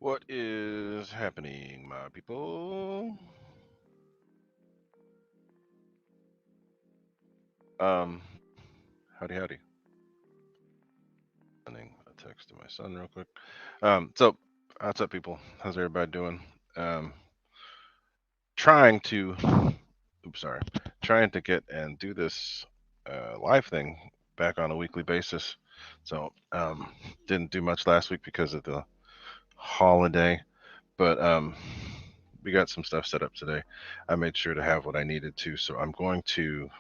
What is happening, my people? Howdy, howdy. Sending a text to my son real quick. So, what's up, people? How's everybody doing? Trying to, trying to get and do this live thing back on a weekly basis. So, didn't do much last week because of the holiday, but we got some stuff set up today. I made sure to have what I needed to, so I'm going to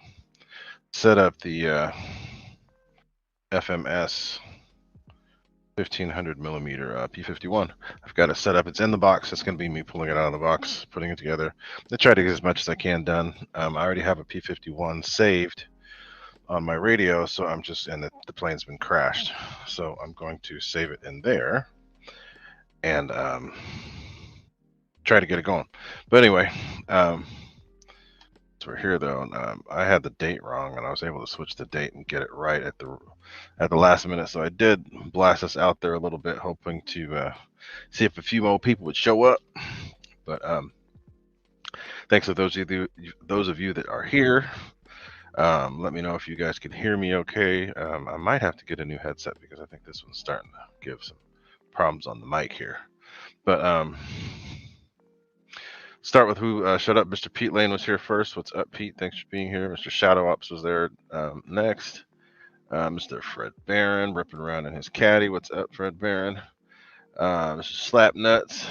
set up the FMS 1500 millimeter P-51. I've got it set up. It's in the box. It's going to be me pulling it out of the box, putting it together. I try to get as much as I can done. I already have a P-51 saved on my radio, so I'm just, and the plane's been crashed, so I'm going to save it in there and try to get it going. But anyway, so we're here though, and I had the date wrong, and I was able to switch the date and get it right at the last minute. So I did blast us out there a little bit, hoping to see if a few more people would show up. But thanks to those of you that are here. Let me know if you guys can hear me okay. I might have to get a new headset because I think this one's starting to give some problems on the mic here. But start with who shut up. Mr. Pete Lane was here first. What's up, Pete? Thanks for being here. Mr. Shadow Ops was there next. Mr. Fred Barron ripping around in his caddy. What's up, Fred Barron? Mr. Slapnuts.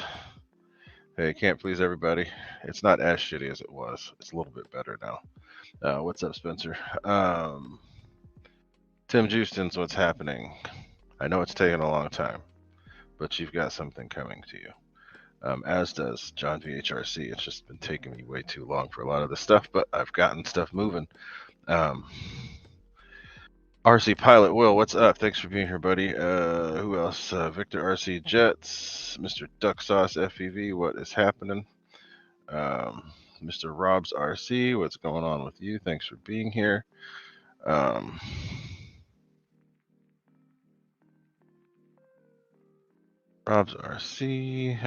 Hey, can't please everybody. It's not as shitty as it was. It's a little bit better now. What's up, Spencer? Tim Justin's what's happening. I know it's taken a long time, but you've got something coming to you. As does John VHRC. It's just been taking me way too long for a lot of this stuff, but I've gotten stuff moving. RC Pilot Will, what's up? Thanks for being here, buddy. Who else? Victor RC Jets, Mr. Duck Sauce FEV, what is happening? Mr. Rob's RC, what's going on with you? Thanks for being here. Rob's RC.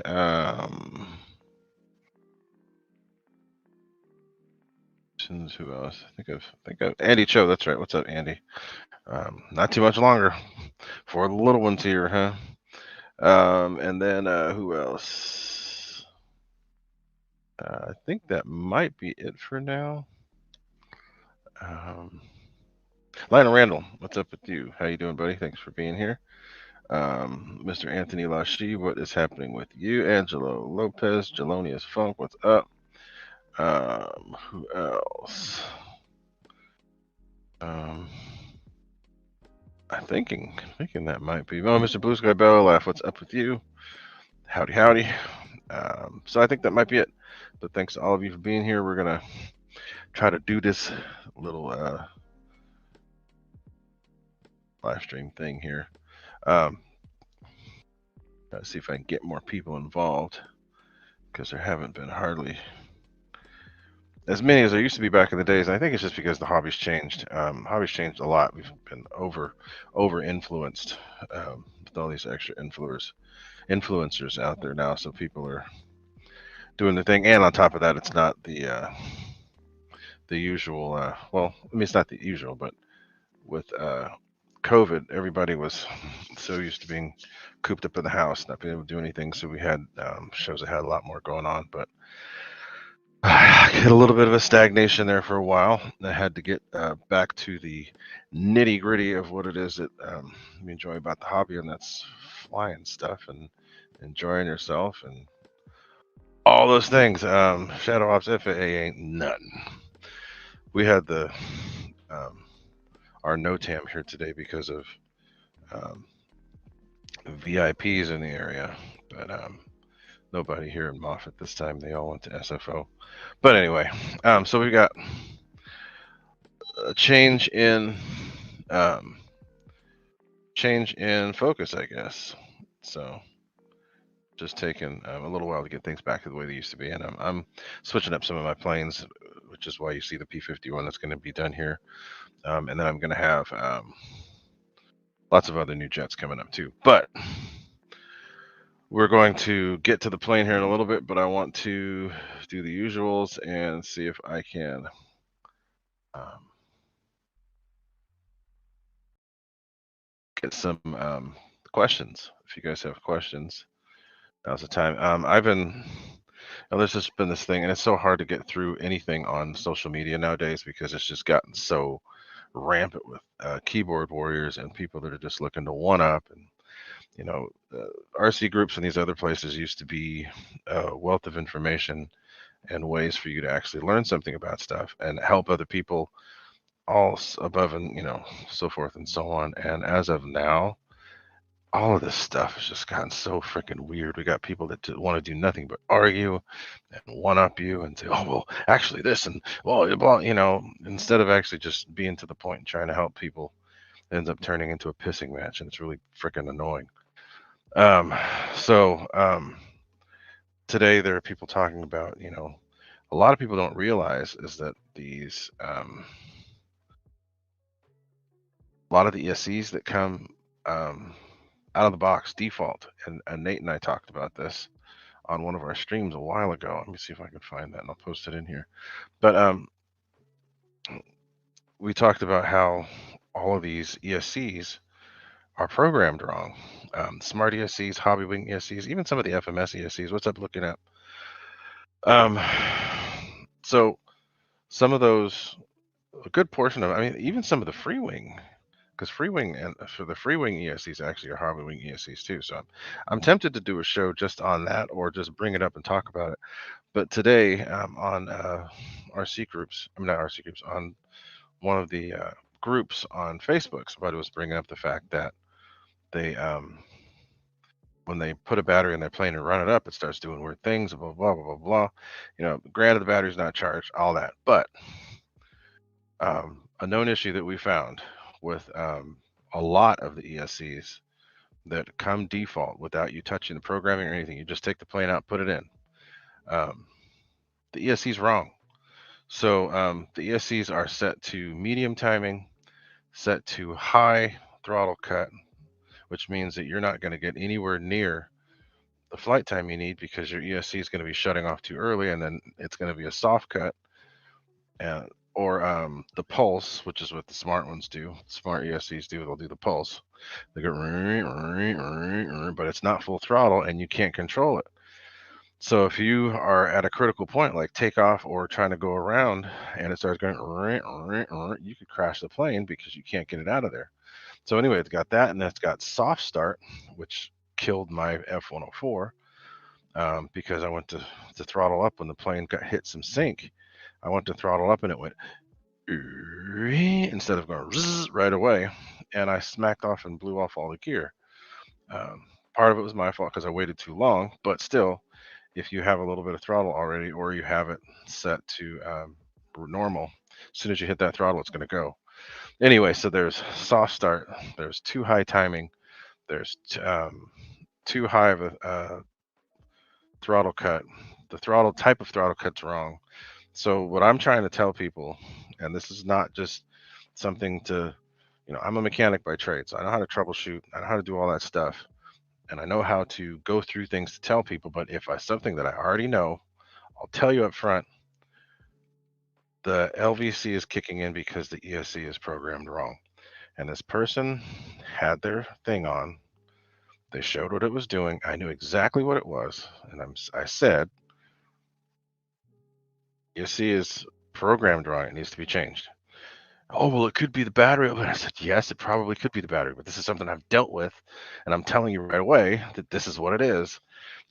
Who else? I think of Andy Cho. That's right. What's up, Andy? Not too much longer for the little ones here, huh? And then who else? I think that might be it for now. Lionel Randall, what's up with you? How you doing, buddy? Thanks for being here. Mr. Anthony Lashi, what is happening with you? Angelo Lopez, Jelonius Funk, what's up? Who else? I'm thinking that might be. Oh, Mr. Blue Sky Bellow Laugh, what's up with you? Howdy, howdy. So I think that might be it. But thanks to all of you for being here. We're gonna try to do this little live stream thing here. See if I can get more people involved, because there haven't been hardly as many as there used to be back in the days. And I think it's just because the hobby's changed. Hobby's changed a lot. We've been over influenced with all these extra influencers out there now. So people are doing the thing, and on top of that, it's not the usual. Well, I mean, it's not the usual, but with COVID, everybody was so used to being cooped up in the house, not being able to do anything. So we had shows that had a lot more going on, but I hit a little bit of a stagnation there for a while. I had to get back to the nitty gritty of what it is that we enjoy about the hobby, and that's flying stuff and enjoying yourself and all those things. Shadow Ops FAA ain't nothing. We had the our NOTAM here today because of VIPs in the area, but nobody here in Moffett this time. They all went to SFO. But anyway, so we've got a change in focus, I guess. So just taking a little while to get things back to the way they used to be, and I'm switching up some of my planes, which is why you see the P-51 that's going to be done here, and then I'm going to have lots of other new jets coming up too. But we're going to get to the plane here in a little bit, but I want to do the usuals and see if I can get some questions. If you guys have questions, now's the time. I've been, there's just been this thing, and it's so hard to get through anything on social media nowadays because it's just gotten so rampant with keyboard warriors and people that are just looking to one up. And you know, RC groups and these other places used to be a wealth of information and ways for you to actually learn something about stuff and help other people, all above and so forth and so on. And as of now, all of this stuff has just gotten so freaking weird. We got people that want to do nothing but argue and one up you and say, oh, well, actually this and well, blah, instead of actually just being to the point and trying to help people, it ends up turning into a pissing match, and it's really freaking annoying. So today there are people talking about, a lot of people don't realize is that these, a lot of the ESCs that come out of the box default, and Nate and I talked about this on one of our streams a while ago. Let me see if I can find that, and I'll post it in here. But we talked about how all of these ESCs are programmed wrong. Smart ESCs, hobby wing ESCs, even some of the FMS ESCs. What's up looking at? So some of those, a good portion of, I mean, even some of the free wing, because free wing and for the free wing ESCs actually are hobby wing ESCs too. So I'm tempted to do a show just on that, or just bring it up and talk about it. But today on RC groups, I mean not RC groups, on one of the groups on Facebook, somebody was bringing up the fact that they when they put a battery in their plane and run it up, it starts doing weird things, blah blah blah blah blah. Granted the battery's not charged, all that, but a known issue that we found with a lot of the ESCs that come default without you touching the programming or anything, you just take the plane out, put it in. The ESC's wrong. So the ESCs are set to medium timing, set to high throttle cut, which means that you're not going to get anywhere near the flight time you need because your ESC is going to be shutting off too early, and then it's going to be a soft cut, or the pulse, which is what the smart ones do. Smart ESCs do. They'll do the pulse. They go, but it's not full throttle, and you can't control it. So if you are at a critical point, like takeoff or trying to go around, and it starts going, you could crash the plane because you can't get it out of there. So anyway, it's got that, and it's got soft start, which killed my F-104 because I went to throttle up when the plane got hit some sink. I went to throttle up, and it went instead of going right away, and I smacked off and blew off all the gear. Part of it was my fault because I waited too long, but still, if you have a little bit of throttle already, or you have it set to normal, as soon as you hit that throttle, it's going to go. Anyway, so there's soft start, there's too high timing, there's too high of a throttle cut. The throttle type of throttle cut's wrong. So what I'm trying to tell people, and this is not just something to, I'm a mechanic by trade, so I know how to troubleshoot, I know how to do all that stuff, and I know how to go through things to tell people. But if I something that I already know, I'll tell you up front, the LVC is kicking in because the ESC is programmed wrong. And this person had their thing on. They showed what it was doing. I knew exactly what it was. And I said, ESC is programmed wrong. It needs to be changed. Oh, well, it could be the battery. And I said, yes, it probably could be the battery, but this is something I've dealt with. And I'm telling you right away that this is what it is.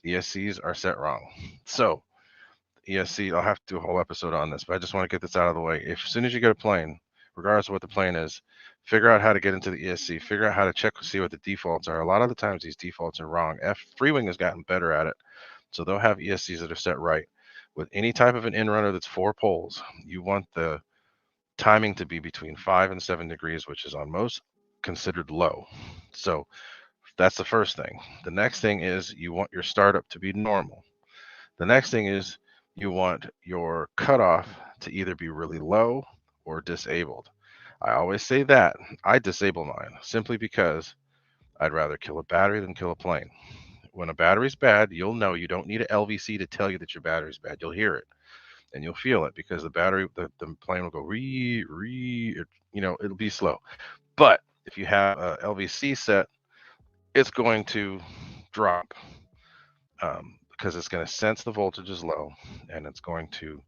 ESCs are set wrong. So ESC, I'll have to do a whole episode on this, but I just want to get this out of the way. If as soon as you get a plane, regardless of what the plane is, figure out how to get into the ESC, figure out how to check, see what the defaults are. A lot of the times these defaults are wrong. Freewing has gotten better at it. So they'll have ESCs that are set right. With any type of an in-runner that's 4 poles, you want the timing to be between 5 and 7 degrees, which is on most considered low. So that's the first thing. The next thing is you want your startup to be normal. The next thing is you want your cutoff to either be really low or disabled. I always say that. I disable mine simply because I'd rather kill a battery than kill a plane. when a battery's bad, you'll know. You don't need an LVC to tell you that your battery's bad. You'll hear it and you'll feel it because the battery, the plane will go it'll be slow. But if you have a LVC set, it's going to drop because it's going to sense the voltage is low, and it's going to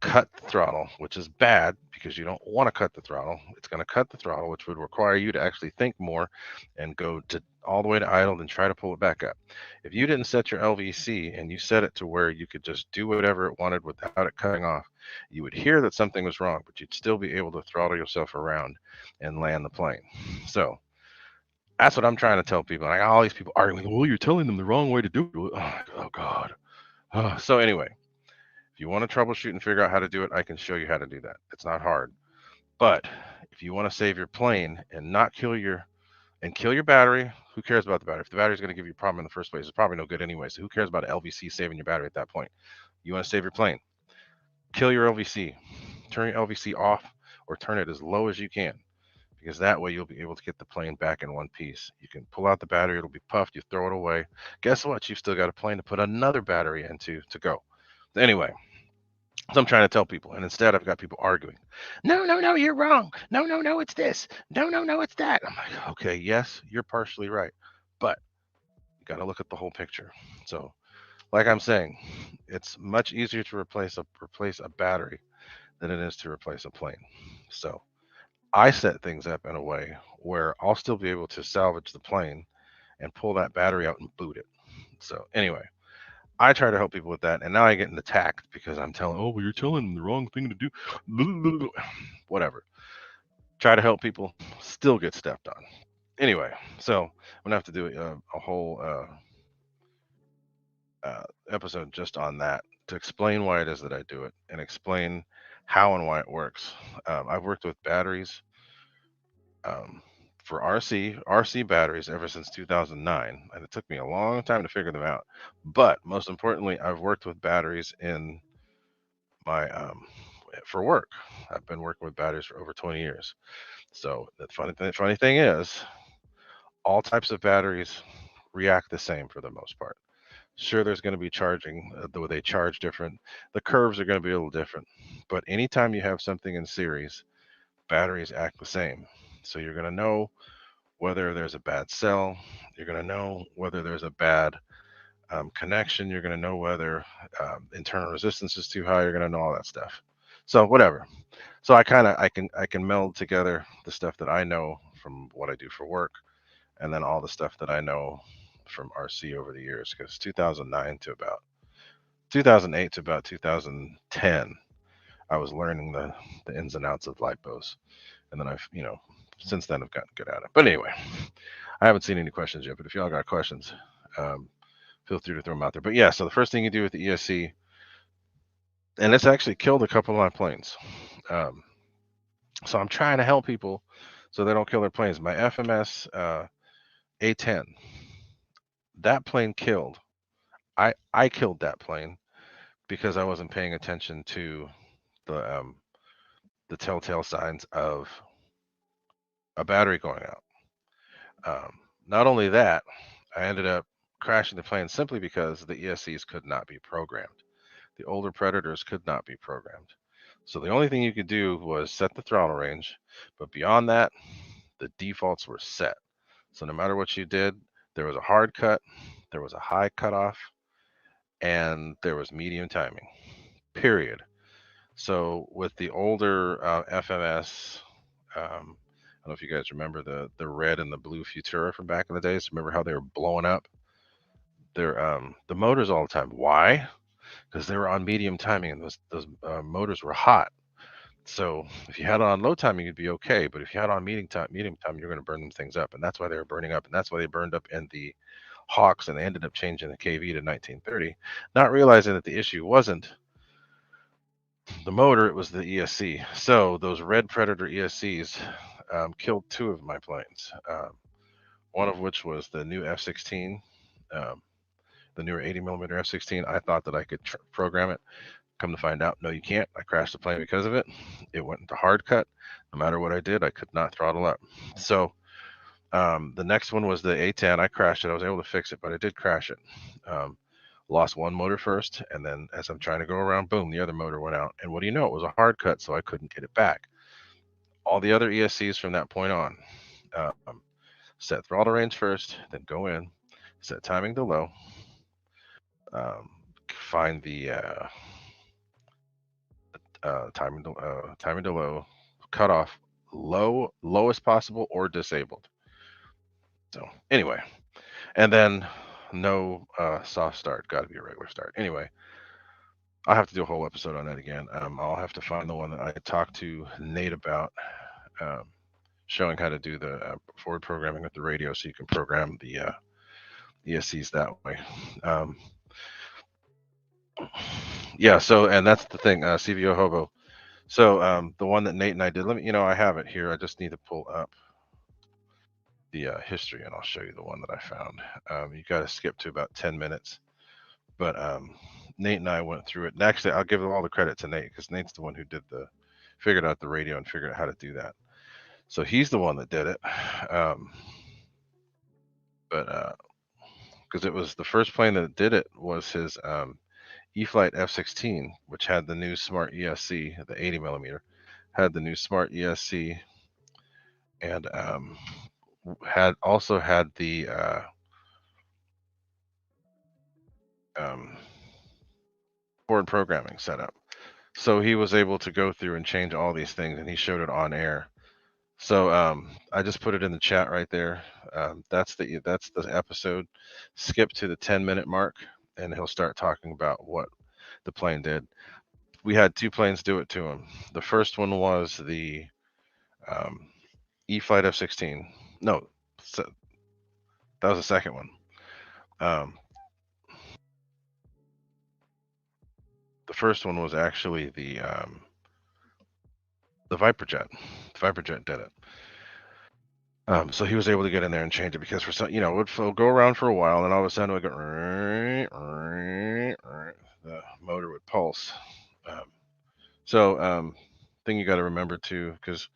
cut the throttle, which is bad because you don't want to cut the throttle. It's going to cut the throttle, which would require you to actually think more and go to all the way to idle and try to pull it back up. If you didn't set your LVC and you set it to where you could just do whatever it wanted without it cutting off, you would hear that something was wrong, but you'd still be able to throttle yourself around and land the plane. So that's what I'm trying to tell people. And I got all these people arguing, well, you're telling them the wrong way to do it. Oh God. So anyway, if you want to troubleshoot and figure out how to do it, I can show you how to do that. It's not hard. But if you want to save your plane and not kill your battery, who cares about the battery? If the battery is going to give you a problem in the first place, it's probably no good anyway. So who cares about LVC saving your battery at that point? You want to save your plane, kill your LVC, turn your LVC off or turn it as low as you can, because that way you'll be able to get the plane back in one piece. You can pull out the battery, it'll be puffed, you throw it away. Guess what? You've still got a plane to put another battery into to go. Anyway, so I'm trying to tell people, and instead I've got people arguing. No, you're wrong. No, it's this. No, it's that. I'm like, okay, yes, you're partially right, but you got to look at the whole picture. So, like I'm saying, it's much easier to replace a battery than it is to replace a plane. So I set things up in a way where I'll still be able to salvage the plane and pull that battery out and boot it. So anyway, I try to help people with that, and now I get attacked because I'm telling, oh, well, you're telling them the wrong thing to do. Whatever. Try to help people, still get stepped on. Anyway, so I'm gonna have to do a whole episode just on that to explain why it is that I do it and explain how and why it works. I've worked with batteries for RC batteries ever since 2009, and it took me a long time to figure them out. But most importantly, I've worked with batteries in my for work. I've been working with batteries for over 20 years. So the funny thing is, all types of batteries react the same for the most part. Sure, there's going to be charging, though they charge different. The curves are going to be a little different. But anytime you have something in series, batteries act the same. So you're going to know whether there's a bad cell. You're going to know whether there's a bad connection. You're going to know whether internal resistance is too high. You're going to know all that stuff. So whatever. So I can meld together the stuff that I know from what I do for work, and then all the stuff that I know from RC over the years. Because 2009 to about 2008 to about 2010, I was learning the ins and outs of lipos, and then I've since then I've gotten good at it. But anyway, I haven't seen any questions yet. But if y'all got questions, feel free to throw them out there. But yeah, so the first thing you do with the ESC, and it's actually killed a couple of my planes. So I'm trying to help people so they don't kill their planes. My FMS A10, that plane killed. I killed that plane because I wasn't paying attention to the telltale signs of a battery going out. Not only that, I ended up crashing the plane simply because the ESCs could not be programmed. The older Predators could not be programmed. So the only thing you could do was set the throttle range, but beyond that, the defaults were set. So no matter what you did, there was a hard cut, there was a high cutoff, and there was medium timing, period. So with the older FMS, I don't know if you guys remember the red and the blue Futura from back in the days. Remember how they were blowing up the motors all the time? Why? Because they were on medium timing, and those motors were hot. So if you had it on low timing, you'd be okay. But if you had it on medium time, you're going to burn them things up, and that's why they were burning up, and that's why they burned up in the Hawks, and they ended up changing the KV to 1930, not realizing that the issue wasn't the motor, it was the ESC. So those red Predator ESCs killed two of my planes, one of which was the new F-16, the newer 80 millimeter F-16. I thought that I could program it. Come to find out, no, you can't. I crashed the plane because of it. It went into hard cut. No matter what I did, I could not throttle up. So The next one was the A10. I crashed it. I was able to fix it, but I did crash it. Lost one motor first, and then as I'm trying to go around, boom, the other motor went out. And what do you know? It was a hard cut, so I couldn't get it back. All the other ESCs from that point on, set throttle range first, then go in, set timing to low, find the timing to low, cut off lowest possible or disabled. So anyway, and then no soft start, got to be a regular start. Anyway, I'll have to do a whole episode on that again. I'll have to find the one that I talked to Nate about, showing how to do the forward programming with the radio, so you can program the ESCs that way. Yeah. So, and that's the thing, CVO Hobo. So the one that Nate and I did, I have it here. I just need to pull up the history, and I'll show you the one that I found. You got to skip to about 10 minutes. But Nate and I went through it. And actually, I'll give all the credit to Nate, because Nate's the one who figured out the radio and figured out how to do that. So he's the one that did it. But because it was the first plane that did it was his Eflite F-16, which had the new smart ESC, the 80 millimeter, had the new smart ESC, and also had the forward programming set up. So he was able to go through and change all these things, and he showed it on air. So I just put it in the chat right there. That's the episode. Skip to the 10-minute mark, and he'll start talking about what the plane did. We had two planes do it to him. The first one was the E-Flight F-16. No, that was the second one. The first one was actually the Viper jet. The Viper jet did it. So he was able to get in there and change it, because for some, it would go around for a while, and all of a sudden it would go, the motor would pulse. Thing you got to remember too, because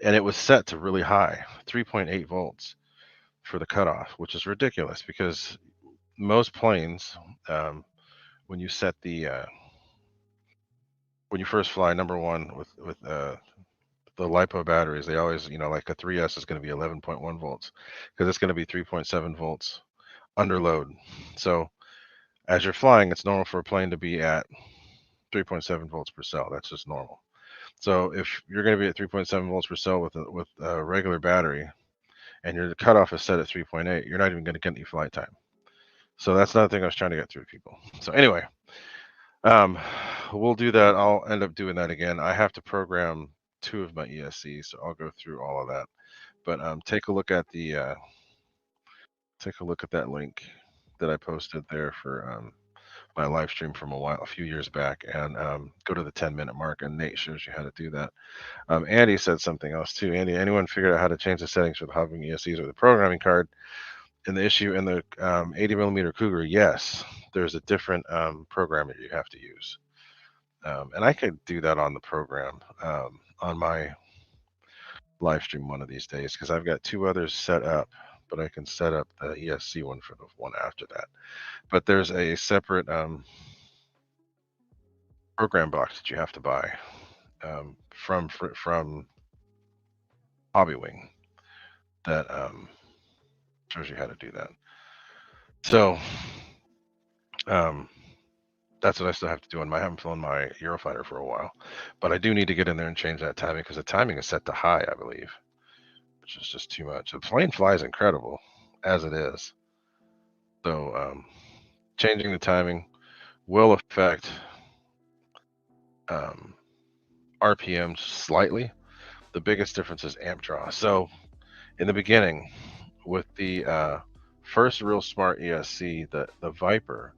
and it was set to really high, 3.8 volts for the cutoff, which is ridiculous, because most planes, when you set the when you first fly, number one, with the LiPo batteries, they always, like a 3S is going to be 11.1 volts, because it's going to be 3.7 volts under load. So as you're flying, it's normal for a plane to be at 3.7 volts per cell. That's just normal. So if you're going to be at 3.7 volts per cell with a regular battery, and your cutoff is set at 3.8, you're not even going to get any flight time. So that's another thing I was trying to get through to people. So anyway, we'll do that. I'll end up doing that again. I have to program 2 of my ESCs, so I'll go through all of that. But take a look at that link that I posted there for my live stream from a few years back, and go to the 10-minute mark, and Nate shows you how to do that. Andy said something else too. Andy, anyone figured out how to change the settings for the hovering ESCs with a programming card? And the issue in the 80 millimeter Cougar, yes, there's a different programmer you have to use, and I could do that on the program on my live stream one of these days, because I've got 2 others set up, but I can set up the ESC one for the one after that. But there's a separate program box that you have to buy from Hobbywing that shows you how to do that. So that's what I still have to do on my. I haven't flown my Eurofighter for a while, but I do need to get in there and change that timing, because the timing is set to high, I believe, which is just too much. The plane flies incredible as it is. So changing the timing will affect RPM slightly. The biggest difference is amp draw. So in the beginning, with the first real smart ESC, the Viper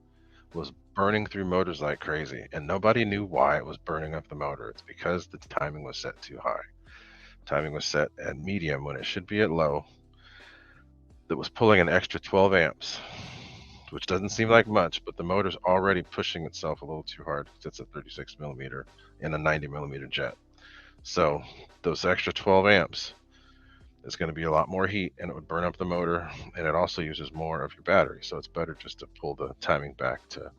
was burning through motors like crazy, and nobody knew why it was burning up the motor. It's because the timing was set too high. Timing was set at medium when it should be at low. That was pulling an extra 12 amps, which doesn't seem like much, but the motor's already pushing itself a little too hard, because it's a 36 millimeter in a 90 millimeter jet. So those extra 12 amps it's going to be a lot more heat, and it would burn up the motor, and it also uses more of your battery. So it's better just to pull the timing back to.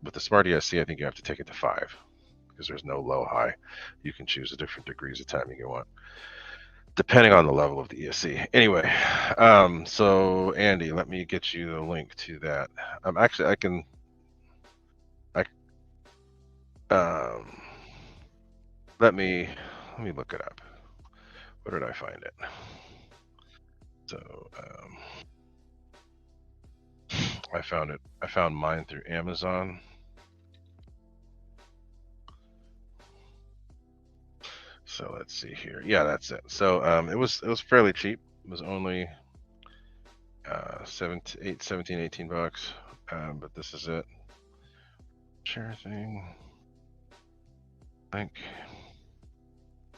With the Smart ESC, I think you have to take it to 5 because there's no low high. You can choose the different degrees of timing you want, depending on the level of the ESC. Anyway, so Andy, let me get you the link to that. Actually, I can. Um, let me look it up. Where did I find it? So I found it. I found mine through Amazon. So let's see here. Yeah, that's it. So it was fairly cheap. It was only 17, 18 bucks. But this is it. Share thing. Link.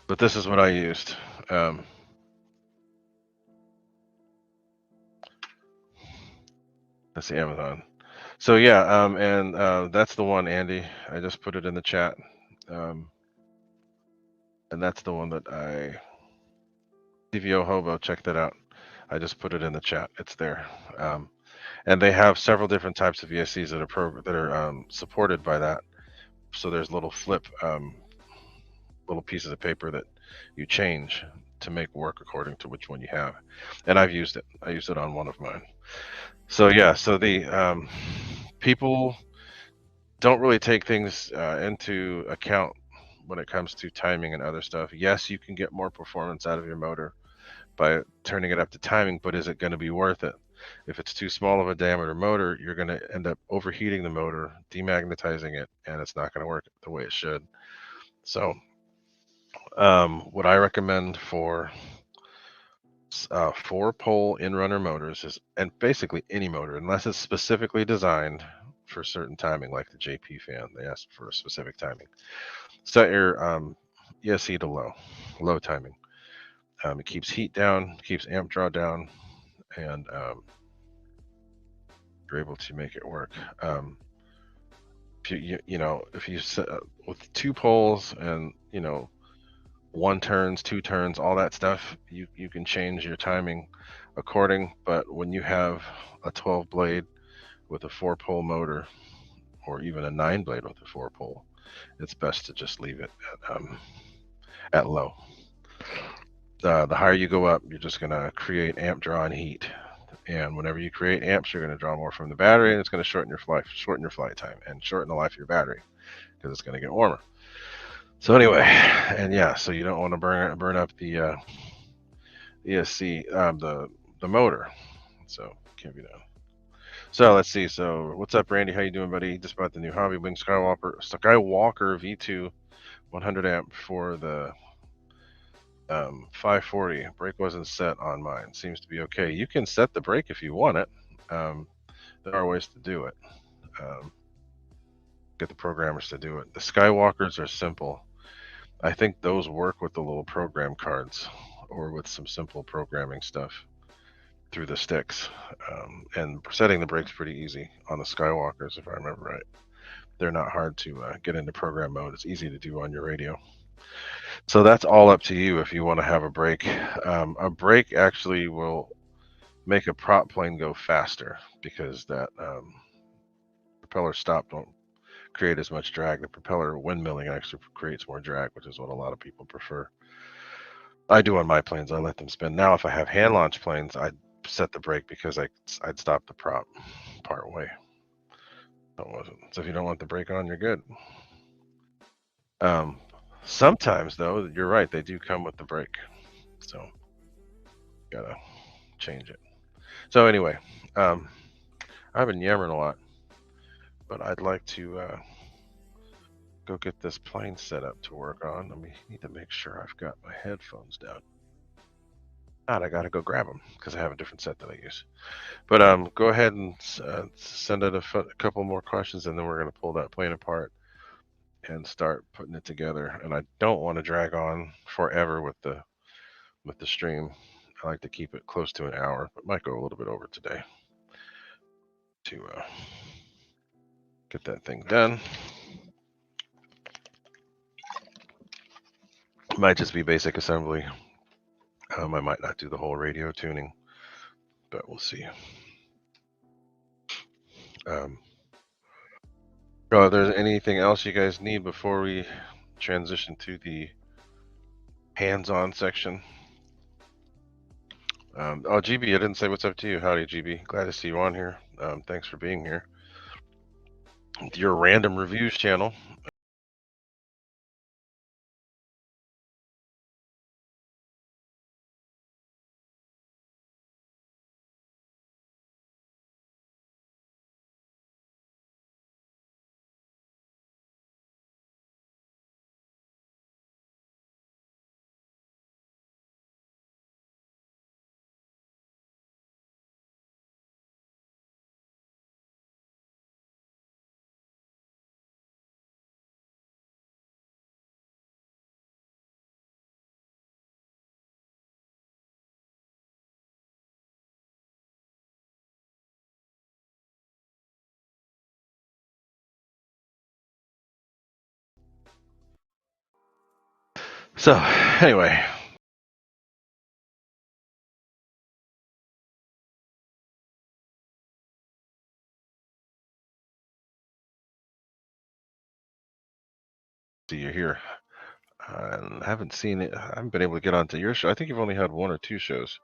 But this is what I used. That's the Amazon. So yeah, and that's the one, Andy. I just put it in the chat. And that's the one that I CVO Hobo. Check that out. I just put it in the chat. It's there. And they have several different types of ESCs that are supported by that. So there's little little pieces of paper that you change to make work according to which one you have. And I've used it. I used it on one of mine. So yeah. So the people don't really take things into account when it comes to timing and other stuff. Yes, you can get more performance out of your motor by turning it up to timing, but is it going to be worth it? If it's too small of a diameter motor, you're going to end up overheating the motor, demagnetizing it, and it's not going to work the way it should. So, what I recommend for 4-pole in-runner motors is, and basically any motor, unless it's specifically designed for certain timing, like the JP fan, they ask for a specific timing. Set your ESC to low timing. It keeps heat down, keeps amp draw down, and you're able to make it work. If you set with 2 poles and 1 turns, 2 turns, all that stuff, you can change your timing according. But when you have a 12 blade with a 4-pole motor, or even a 9 blade with a 4-pole, it's best to just leave it at low. The higher you go up, you're just going to create amp draw and heat. And whenever you create amps, you're going to draw more from the battery, and it's going to shorten your flight time, and shorten the life of your battery because it's going to get warmer. So anyway, and yeah, so you don't want to burn up the ESC, the motor. So can't be done. So let's see. So what's up, Randy? How you doing, buddy? Just bought the new Hobby Wing Skywalker V2 100 amp for the 540. Brake wasn't set on mine. Seems to be okay. You can set the brake if you want it. There are ways to do it. Get the programmers to do it. The Skywalkers are simple. I think those work with the little program cards or with some simple programming stuff through the sticks. And setting the brakes pretty easy on the Skywalkers, if I remember right. They're not hard to get into program mode. It's easy to do on your radio. So that's all up to you if you want to have a brake. A brake actually will make a prop plane go faster because that propeller stop don't create as much drag. The propeller windmilling actually creates more drag, which is what a lot of people prefer. I do on my planes. I let them spin. Now, if I have hand launch planes, I'd set the brake because I'd stop the prop part way. So if you don't want the brake on, you're good. Sometimes though, you're right. They do come with the brake, so gotta change it. So anyway, I've been yammering a lot, but I'd like to go get this plane set up to work on. Let me need to make sure I've got my headphones down. I gotta go grab them because I have a different set that I use. But go ahead and send out a couple more questions, and then we're gonna pull that plane apart and start putting it together. And I don't want to drag on forever with the stream. I like to keep it close to an hour, but might go a little bit over today to get that thing done. Might just be basic assembly I might not do the whole radio tuning, but we'll see. If there's anything else you guys need before we transition to the hands-on section? Oh, GB, I didn't say what's up to you. Howdy, GB. Glad to see you on here. Thanks for being here. Your random reviews channel. So, anyway. See you here. I haven't seen it. I haven't been able to get onto your show. I think you've only had 1 or 2 shows.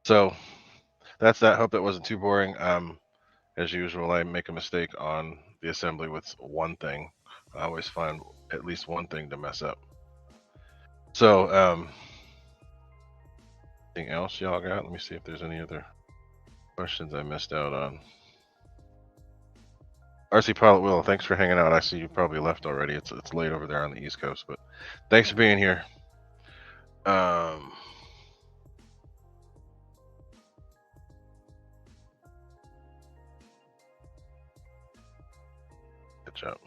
So that's that. Hope that wasn't too boring. As usual, I make a mistake on the assembly with one thing. I always find at least one thing to mess up. So, anything else y'all got? Let me see if there's any other questions I missed out on. RC Pilot Will, thanks for hanging out. I see you probably left already. It's late over there on the East Coast, but thanks for being here. Good job.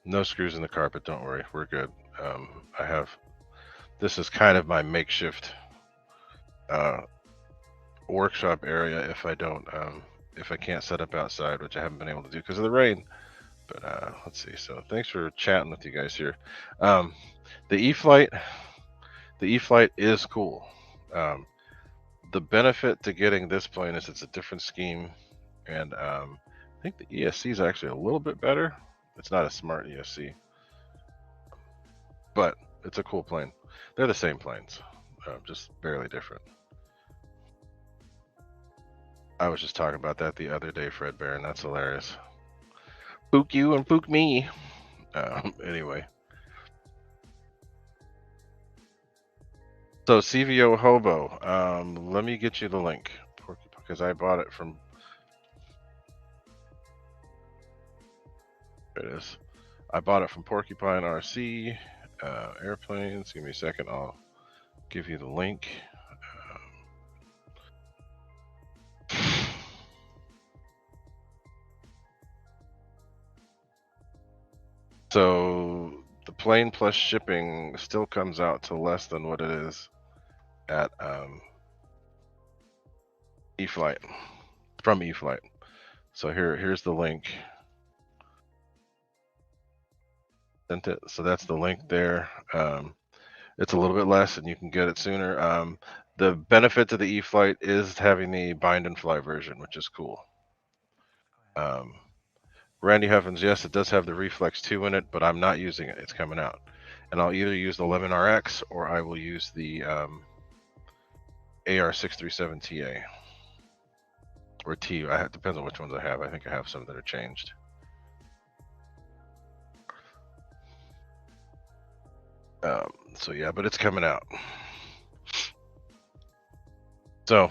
No screws in the carpet. Don't worry, we're good. I have. This is kind of my makeshift workshop area if I don't if I can't set up outside, which I haven't been able to do because of the rain. But let's see. So thanks for chatting with you guys here. The Eflite is cool. The benefit to getting this plane is it's a different scheme, and I think the ESC is actually a little bit better. It's not a smart ESC, but it's a cool plane. They're the same planes, just barely different. I was just talking about that the other day, Fred Barron. That's hilarious. Pook you and pook me. Anyway. So CVO Hobo, let me get you the link because I bought it from. There it is. I bought it from Porcupine RC airplanes. Give me a second. I'll give you the link. So the plane plus shipping still comes out to less than what it is at Eflite, from Eflite. So here's the link. Sent it. So that's the link there. It's a little bit less and you can get it sooner. The benefit to the Eflite is having the bind and fly version, which is cool. Randy Huffins, yes, it does have the Reflex 2 in it, but I'm not using it. It's coming out. And I'll either use the 11RX or I will use the AR637TA. Or T. Depends on which ones I have. I think I have some that are changed. So yeah, but it's coming out. So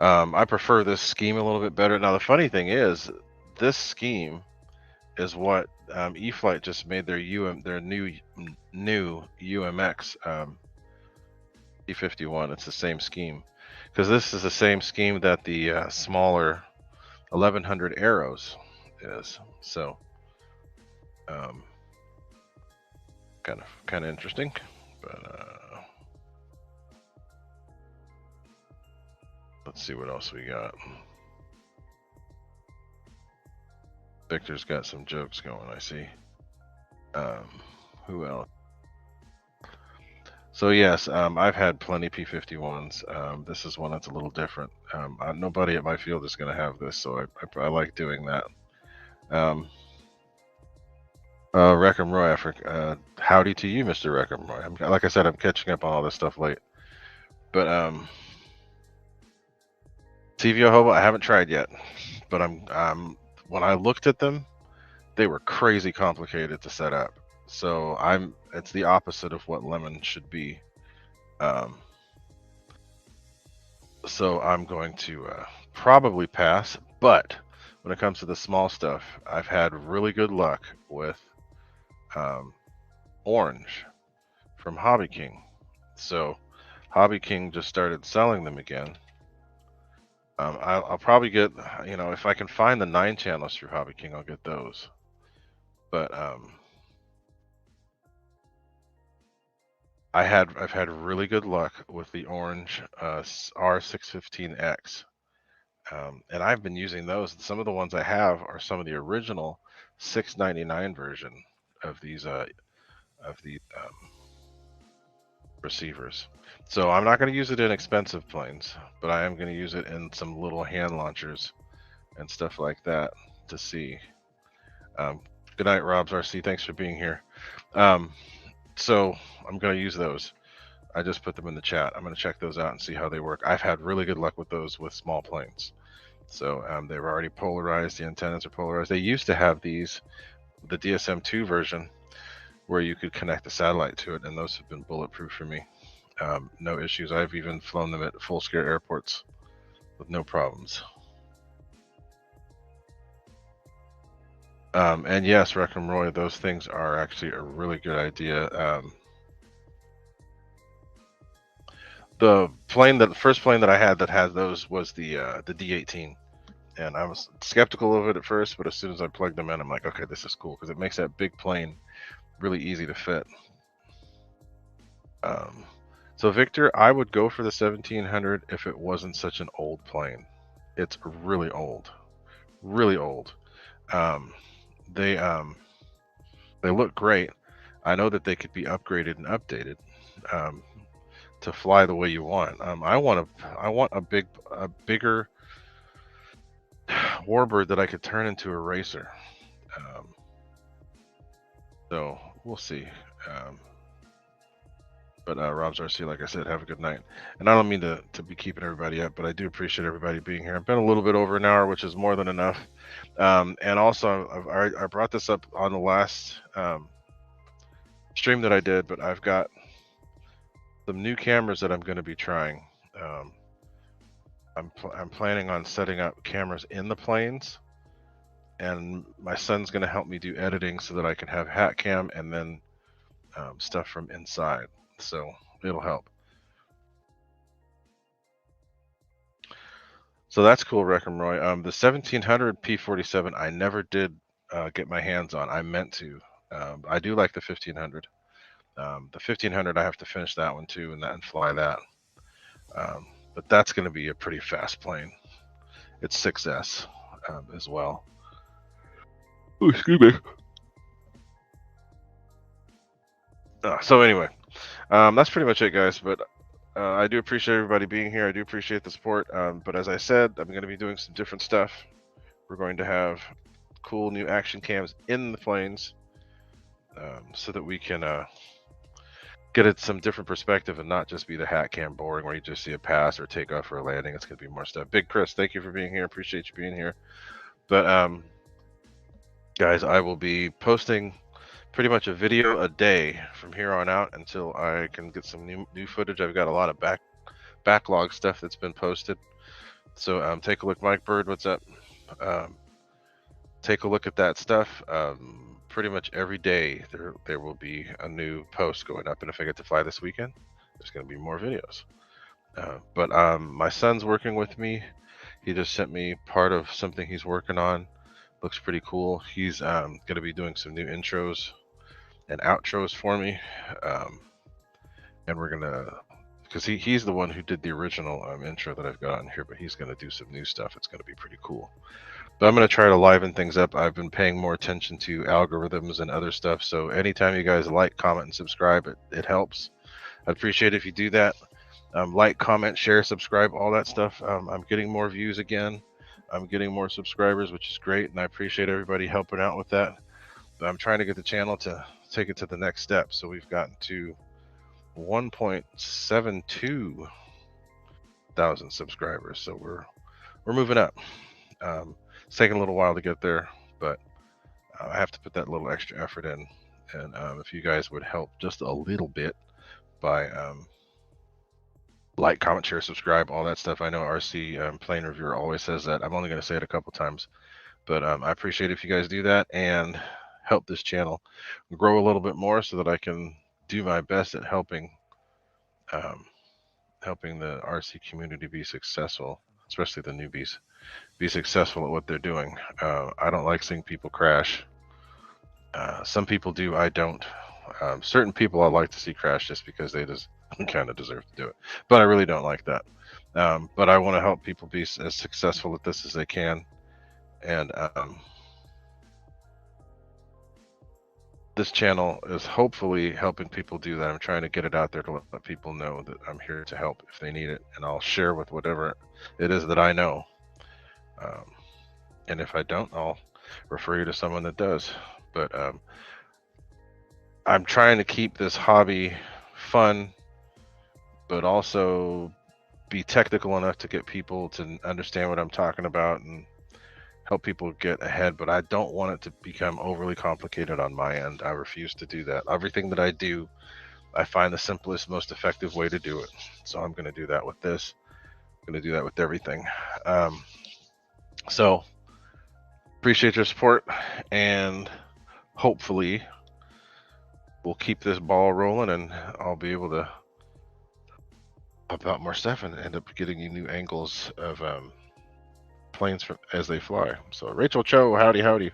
I prefer this scheme a little bit better. Now the funny thing is, this scheme is what Eflite just made their new UMX P-51. It's the same scheme because this is the same scheme that the smaller 1100 Arrows is. So kind of interesting, but let's see what else we got. Victor's got some jokes going, I see. Who else? So yes, I've had plenty P-51s. This is one that's a little different. Nobody at my field is going to have this, so I like doing that. Reckham Roy, howdy to you, Mr. Reckham Roy. Like I said, I'm catching up on all this stuff late. But CVO Hobo, I haven't tried yet. But when I looked at them, they were crazy complicated to set up. So it's the opposite of what Lemon should be. So I'm going to probably pass. But when it comes to the small stuff, I've had really good luck with Orange from Hobby King. So Hobby King just started selling them again. I'll probably get, if I can find the 9 channels through Hobby King, I'll get those. But I've had really good luck with the Orange R615X, and I've been using those. Some of the ones I have are some of the original 699 version of these receivers. So I'm not going to use it in expensive planes, but I am going to use it in some little hand launchers and stuff like that to see. Good night, Rob's RC. Thanks for being here. So I'm going to use those. I just put them in the chat. I'm going to check those out and see how they work. I've had really good luck with those with small planes. So they've already polarized. The antennas are polarized. They used to have these, the DSM-2 version, where you could connect the satellite to it, and those have been bulletproof for me. No issues. I've even flown them at full-scale airports with no problems. And yes, Reckham Roy, those things are actually a really good idea. The first plane that I had that had those was the D-18, and I was skeptical of it at first, but as soon as I plugged them in, I'm like, okay, this is cool because it makes that big plane really easy to fit. So Victor, I would go for the 1700 if it wasn't such an old plane. It's really old, really old. They look great. I know that they could be upgraded and updated to fly the way you want. I want a bigger warbird that I could turn into a racer. So we'll see. But Rob's RC, like I said, have a good night. And I don't mean to be keeping everybody up, but I do appreciate everybody being here. I've been a little bit over an hour, which is more than enough. And also, I brought this up on the last stream that I did, but I've got some new cameras that I'm going to be trying. I'm planning on setting up cameras in the planes, and my son's going to help me do editing so that I can have hat cam and then stuff from inside. So it'll help. So that's cool, Reckham Roy. The 1700 P-47 I never did get my hands on. I meant to. I do like the 1500. The 1500 I have to finish that one too and fly that. But that's going to be a pretty fast plane. It's 6S as well. Oh, excuse me. So anyway, that's pretty much it, guys. But I do appreciate everybody being here. I do appreciate the support. But as I said, I'm going to be doing some different stuff. We're going to have cool new action cams in the planes so that we can get it some different perspective and not just be the hat cam boring where you just see a pass or takeoff or a landing. It's going to be more stuff. Big Chris, thank you for being here. Appreciate you being here. But guys, I will be posting pretty much a video a day from here on out until I can get some new footage. I've got a lot of backlog stuff that's been posted. So take a look. Mike Bird, what's up? Take a look at that stuff. Pretty much every day there will be a new post going up, and if I get to fly this weekend, there's going to be more videos. But my son's working with me. He just sent me part of something he's working on. Looks pretty cool. He's going to be doing some new intros and outros for me, and we're gonna, because he's the one who did the original intro that I've got on here, but he's going to do some new stuff. It's going to be pretty cool. But I'm going to try to liven things up. I've been paying more attention to algorithms and other stuff. So anytime you guys like, comment, and subscribe, it helps. I'd appreciate it if you do that. Like, comment, share, subscribe, all that stuff. I'm getting more views again. I'm getting more subscribers, which is great. And I appreciate everybody helping out with that. But I'm trying to get the channel to take it to the next step. So we've gotten to 1.72 thousand subscribers. So we're moving up. It's taking a little while to get there, but I have to put that little extra effort in. And if you guys would help just a little bit by like, comment, share, subscribe, all that stuff. I know RC Plane Reviewer always says that. I'm only going to say it a couple times, but I appreciate if you guys do that and help this channel grow a little bit more so that I can do my best at helping the RC community be successful, especially the newbies, be successful at what they're doing. I don't like seeing people crash. Some people do, I don't. Certain people I'd like to see crash just because they just kind of deserve to do it. But I really don't like that. But I want to help people be as successful at this as they can. And this channel is hopefully helping people do that. I'm trying to get it out there to let people know that I'm here to help if they need it. And I'll share with whatever it is that I know. And if I don't, I'll refer you to someone that does. But I'm trying to keep this hobby fun, but also be technical enough to get people to understand what I'm talking about and help people get ahead. But I don't want it to become overly complicated on my end. I refuse to do that. Everything that I do, I find the simplest, most effective way to do it. So I'm going to do that with this. I'm going to do that with everything. So appreciate your support, and hopefully we'll keep this ball rolling, and I'll be able to pop out more stuff and end up getting you new angles of planes as they fly. So Rachel Cho, howdy howdy.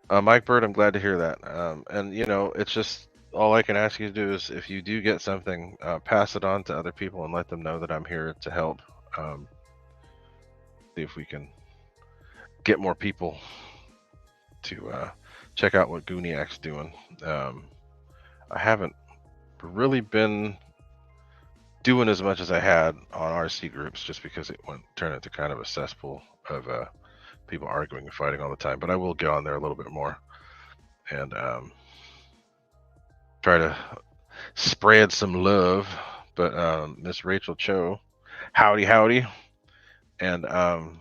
Mike Bird, I'm glad to hear that. And you know, it's just all I can ask you to do is, if you do get something, pass it on to other people and let them know that I'm here to help. See if we can get more people to check out what Gooniac's doing. I haven't really been doing as much as I had on RC groups, just because it turned into kind of a cesspool of people arguing and fighting all the time. But I will get on there a little bit more and try to spread some love. But Miss Rachel Cho, howdy howdy. And the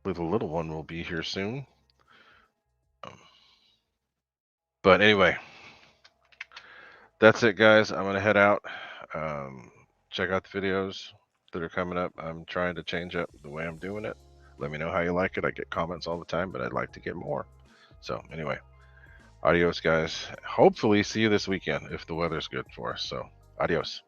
little one will be here soon. But anyway, that's it, guys. I'm gonna head out. Check out the videos that are coming up. I'm trying to change up the way I'm doing it. Let me know how you like it. I get comments all the time, but I'd like to get more. So anyway, adios, guys. Hopefully see you this weekend if the weather's good for us. So adios.